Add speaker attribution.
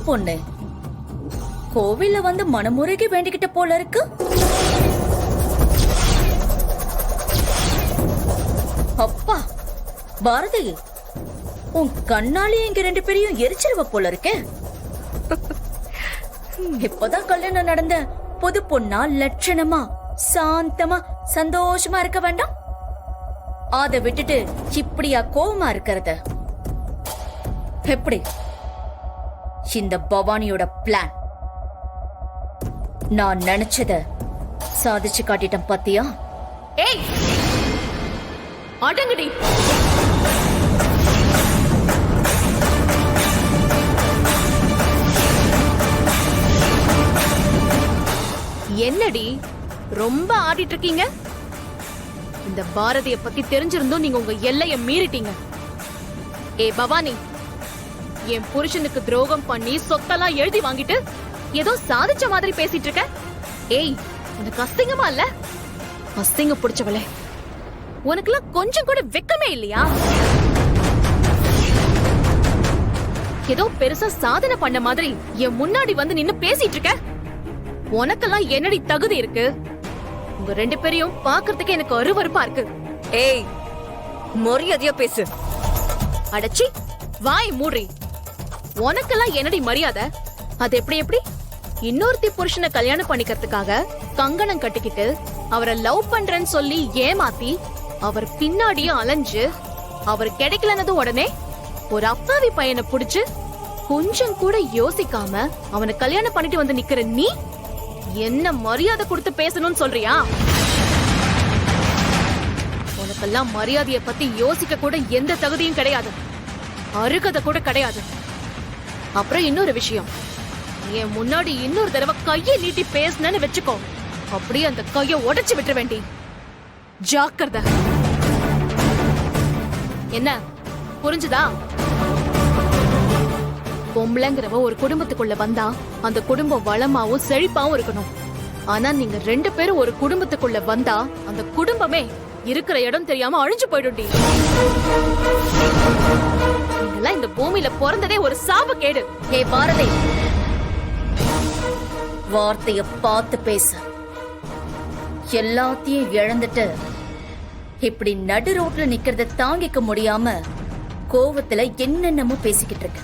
Speaker 1: பொண்ணு கோவில்ல வந்து மனமுருகி வேண்டிக்கிட்ட போல இருக்கு. அப்பா பாரதி, உன் கண்ணாலே எங்க 2 பேரையும் எரிச்சிருவ போல இருக்கே. இப்பதான் கல்யாணம் நடந்த புது பொண்ணா லட்சணமா சாந்தமா சந்தோஷமா இருக்க வேண்டாம்? அத விட்டுட்டு இப்படியா கோவமா இருக்கிறது? எப்படி இந்த பவானியோட பிளான்? நான் நினைச்சத சாதிச்சு காட்டிட்டேன் பாத்தியா?
Speaker 2: ஏய் அடங்குடி. என்னடி ரொம்ப ஆடிட்டு இருக்கீங்க? இந்த பாரதிய பத்தி தெரிஞ்சிருந்தும் நீங்க உங்க எல்லைய மீறிட்டீங்க. ஏ பவானி, என் புருஷனுக்கு துரோகம் பண்ணி சொத்தெல்லாம் எழுதி வாங்கிட்டு ஏதோ சாதிச்ச மாதிரி பேசிட்டு இருக்க. ஏய், உனக்கு அசிங்கமா இல்ல? அசிங்க பிடிச்சவளே, உனக்குலாம் கொஞ்சம் கூட வெக்கமே இல்லையா? ஏதோ பெருசா சாதனை பண்ண மாதிரி என் முன்னாடி வந்து நின்னு பேசிட்டு இருக்க. உனக்கெல்லாம் என்னடி தகுதி இருக்கு? உங்க 2 பேரையும் பாக்குறதுக்கு எனக்கு அருவருப்பா இருக்கு.
Speaker 3: ஏய், மரியாதையா பேசு.
Speaker 2: அடச்சி, வாய் மூடி. உனக்கெல்லாம் என்னடி மரியாதை? அது எப்படி இன்னொருத்தி புருஷனை கல்யாணம் பண்ணிக்கிறதுக்காக கங்கணம் கட்டிக்கிட்டு அவரை லவ் பண்றேன்னு சொல்லி ஏமாத்தி அவர் பின்னாடியே அலைஞ்சு அவர் கிடைக்கலனது உடனே ஒரு அப்பாவி பையனை புடிச்சு கொஞ்சம் கூட யோசிக்காம அவனை கல்யாணம் பண்ணிட்டு வந்து நிக்கிற நீ என்ன மரியாதை கொடுத்து பேசணும்னு சொல்றியா? உனக்கெல்லாம் மரியாதைய பத்தி யோசிக்க கூட எந்த தகுதியும் கிடையாது, அருகதை கூட கிடையாது. அப்புறம் இன்னொரு விஷயம், என் முன்னாடி இன்னொரு தடவை கையை நீட்டி பேசுனேன்னு வெச்சுக்கோ, அப்படியே அந்த கையை உடைச்சு விட்டுற வேண்டி. ஜாக்கிரதை. என்ன புரிஞ்சுதா? பொம்பளைங்கிறவ ஒரு குடும்பத்துக்குள்ள வந்தா அந்த குடும்பம் வளமாவும் செழிப்பாவும் இருக்கணும். ஆனா நீங்க 2 பேரும் ஒரு குடும்பத்துக்குள்ள வந்தா அந்த குடும்பமே இருக்கிற இடம் தெரியாம அழிஞ்சு போயிடும். நீங்கெல்லாம் இந்த பூமியில பிறந்ததே ஒரு சாபக்கேடு.
Speaker 1: ஏ பாரதி, வார்த்தைய பார்த்து பேச. எல்லாத்தையும் இழந்துட்டு இப்படி நடு ரோட்ல நிக்கிறத தாங்கிக்க முடியாம கோவத்துல என்னென்னமோ பேசிக்கிட்டு இருக்க.